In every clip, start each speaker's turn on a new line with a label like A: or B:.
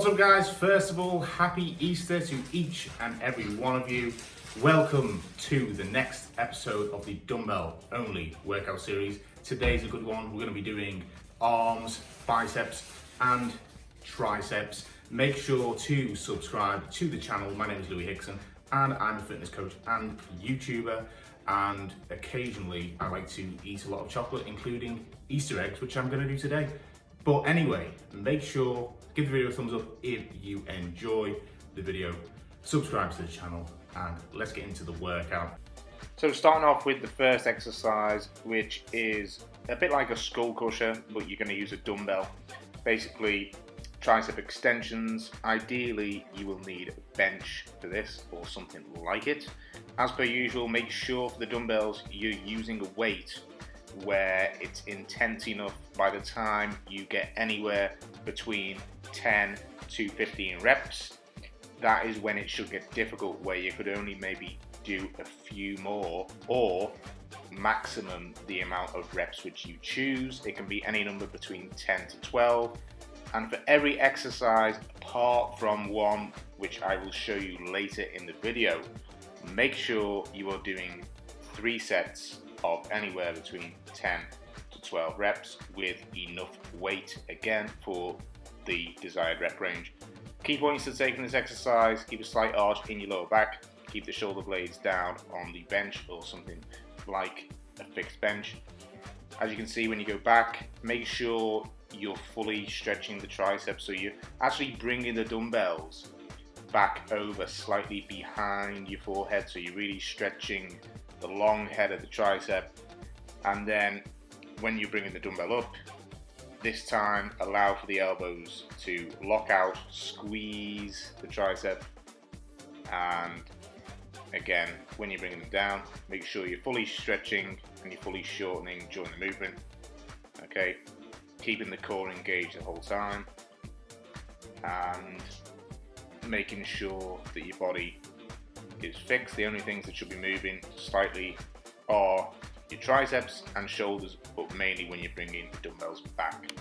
A: What's up guys? First of all, happy Easter to each and every one of you. Welcome to the next episode of the Dumbbell only workout series. Today's a good one. We're going to be doing arms, biceps and triceps. Make sure to subscribe to the channel. My name is Hickson and I'm a fitness coach and YouTuber, and occasionally I like to eat a lot of chocolate, including Easter eggs, which I'm going to do today. But anyway, make sure, give the video a thumbs up if you enjoy the video, subscribe to the channel, and let's get into the workout.
B: So starting off with the first exercise, which is a bit like a skull crusher, but you're going to use a dumbbell. Basically, tricep extensions. Ideally, you will need a bench for this or something like it. As per usual, make sure for the dumbbells you're using a weight where it's intense enough by the time you get anywhere between 10 to 15 reps. That is when it should get difficult, where you could only maybe do a few more, or maximum the amount of reps which you choose. It can be any number between 10 to 12. And for every exercise, apart from one which I will show you later in the video, make sure you are doing 3 sets of anywhere between 10 to 12 reps with enough weight, again, for the desired rep range. Key points to take in this exercise: keep a slight arch in your lower back, keep the shoulder blades down on the bench or something like a fixed bench. As you can see, when you go back, make sure you're fully stretching the triceps, so you're actually bringing the dumbbells back over slightly behind your forehead, so you're really stretching the long head of the tricep. And then when you're bringing the dumbbell up, this time allow for the elbows to lock out, squeeze the tricep, and again, when you're bringing them down, make sure you're fully stretching and you're fully shortening during the movement. Okay, keeping the core engaged the whole time and making sure that your body is fixed. The only things that should be moving slightly are your triceps and shoulders, but mainly when you're bringing the dumbbells back.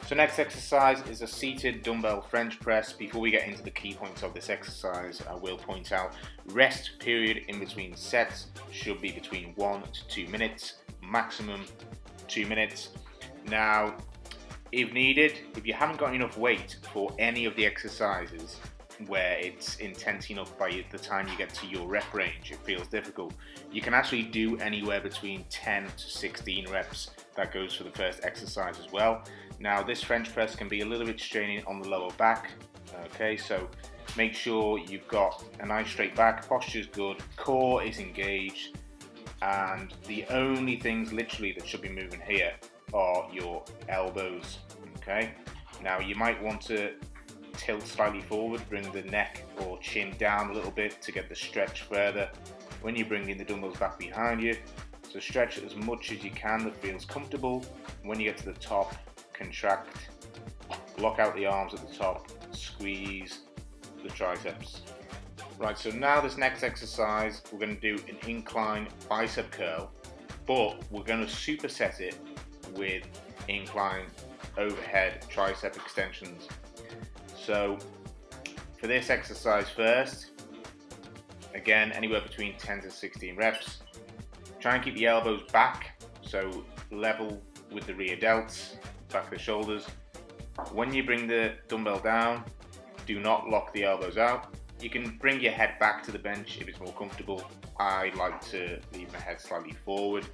B: So next exercise is a seated dumbbell French press. Before we get into the key points of this exercise, I will point out rest period in between sets should be between 1 to 2 minutes, maximum 2 minutes. Now, if needed, if you haven't got enough weight for any of the exercises where it's intense enough by the time you get to your rep range, it feels difficult, you can actually do anywhere between 10 to 16 reps. That goes for the first exercise as well. Now, this French press can be a little bit straining on the lower back. Okay, so make sure you've got a nice straight back, posture is good, core is engaged, and the only things literally that should be moving here are your elbows. Okay, now you might want to tilt slightly forward, bring the neck or chin down a little bit to get the stretch further when you're bringing the dumbbells back behind you. So stretch as much as you can that feels comfortable. When you get to the top, contract, lock out the arms at the top, squeeze the triceps. Right, so now this next exercise, we're going to do an incline bicep curl, but we're going to superset it with incline overhead tricep extensions. So for this exercise first, again, anywhere between 10 to 16 reps. Try and keep the elbows back, so level with the rear delts, back of the shoulders. When you bring the dumbbell down, do not lock the elbows out. You can bring your head back to the bench if it's more comfortable. I like to leave my head slightly forward.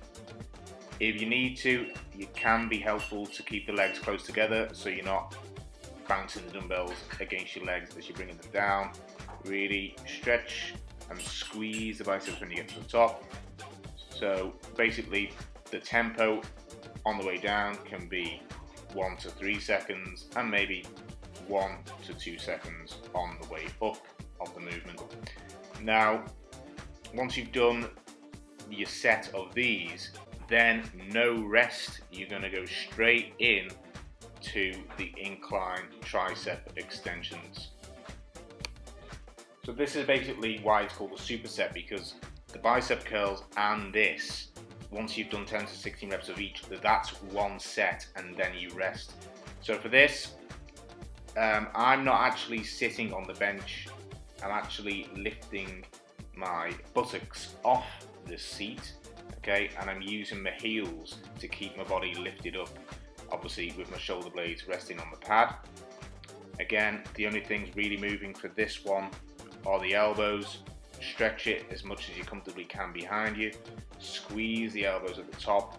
B: If you need to, it can be helpful to keep the legs close together so you're not bouncing the dumbbells against your legs as you're bringing them down. Really stretch and squeeze the biceps when you get to the top. So basically, the tempo on the way down can be 1 to 3 seconds and maybe 1 to 2 seconds on the way up of the movement. Now, once you've done your set of these, then no rest. You're going to go straight in to the incline tricep extensions. So this is basically why it's called a super set, because the bicep curls and this, once you've done 10 to 16 reps of each, that's one set and then you rest. So for this, I'm not actually sitting on the bench. I'm actually lifting my buttocks off the seat, okay, and I'm using my heels to keep my body lifted up, obviously with my shoulder blades resting on the pad. Again, the only things really moving for this one are the elbows. Stretch it as much as you comfortably can behind you, squeeze the elbows at the top,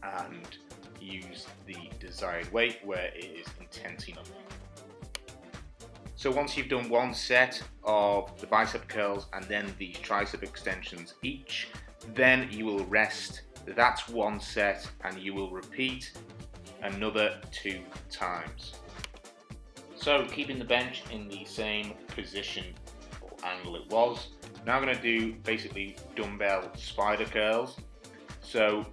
B: and use the desired weight where it is intense enough. So once you've done one set of the bicep curls and then these tricep extensions each, then you will rest. That's one set, and you will repeat another 2 times. So keeping the bench in the same position or angle it was. Now I'm going to do basically dumbbell spider curls. So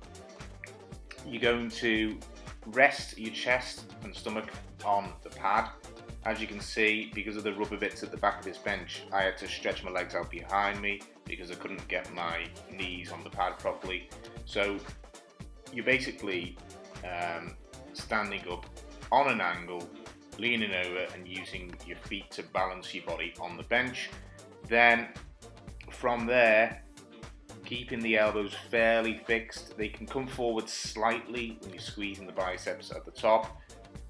B: you're going to rest your chest and stomach on the pad. As you can see, because of the rubber bits at the back of this bench, I had to stretch my legs out behind me because I couldn't get my knees on the pad properly. So you're basically standing up on an angle, leaning over and using your feet to balance your body on the bench. Then from there, keeping the elbows fairly fixed. They can come forward slightly when you're squeezing the biceps at the top.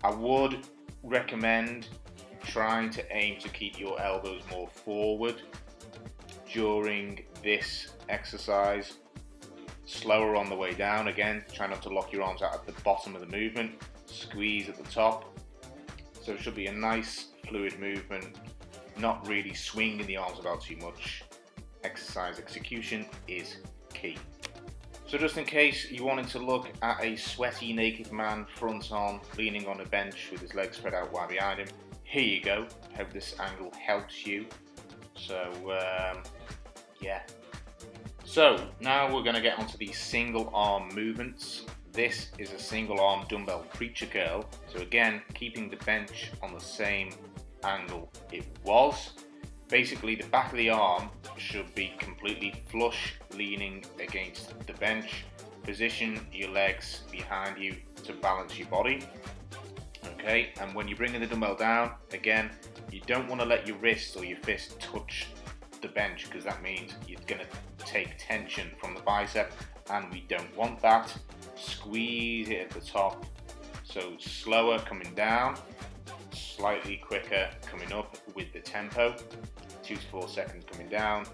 B: I would recommend trying to aim to keep your elbows more forward during this exercise. Slower on the way down. Again, try not to lock your arms out at the bottom of the movement. Squeeze at the top. So it should be a nice fluid movement, not really swinging the arms about too much. Exercise execution is key. So just in case you wanted to look at a sweaty naked man front on, leaning on a bench with his legs spread out wide behind him, here you go. Hope this angle helps you. So yeah. So now we're going to get onto the single arm movements. This is a single arm dumbbell preacher curl. So again, keeping the bench on the same angle it was. Basically, the back of the arm should be completely flush, leaning against the bench. Position your legs behind you to balance your body. Okay, and when you're bringing the dumbbell down, again, you don't want to let your wrist or your fist touch the bench because that means you're going to take tension from the bicep, and we don't want that. Squeeze it at the top. So slower coming down, slightly quicker coming up with the tempo. 2 to 4 seconds coming down,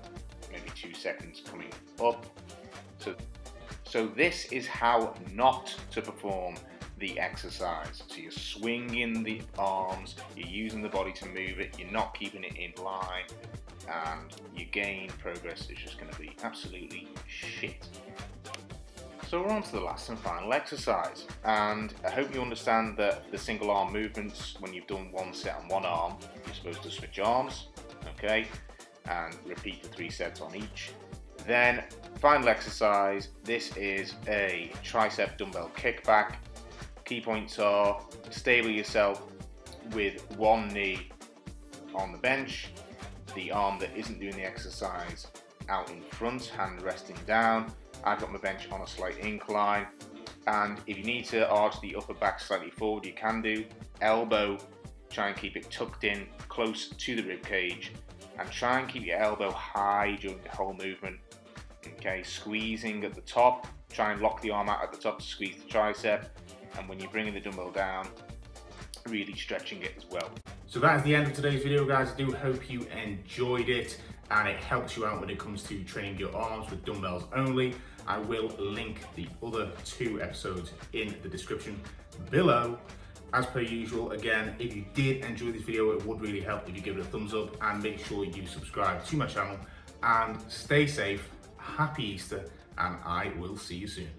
B: maybe 2 seconds coming up. So this is how not to perform the exercise. So you're swinging the arms, you're using the body to move it, you're not keeping it in line, and your gain progress is just going to be absolutely shit. So we're on to the last and final exercise, and I hope you understand that the single arm movements, when you've done one set on one arm, you're supposed to switch arms, okay, and repeat the 3 sets on each. Then final exercise, this is a tricep dumbbell kickback. Key points are stable yourself with one knee on the bench, the arm that isn't doing the exercise out in front, hand resting down. I've got my bench on a slight incline, and if you need to arch the upper back slightly forward, you can do. Elbow, try and keep it tucked in close to the rib cage, and try and keep your elbow high during the whole movement. Okay, squeezing at the top, try and lock the arm out at the top to squeeze the tricep, and when you're bringing the dumbbell down, really stretching it as well.
A: So that is the end of today's video, guys. I do hope you enjoyed it and it helps you out when it comes to training your arms with dumbbells only. I will link the other 2 episodes in the description below. As per usual, again, if you did enjoy this video, it would really help if you give it a thumbs up, and make sure you subscribe to my channel, and stay safe. Happy Easter, and I will see you soon.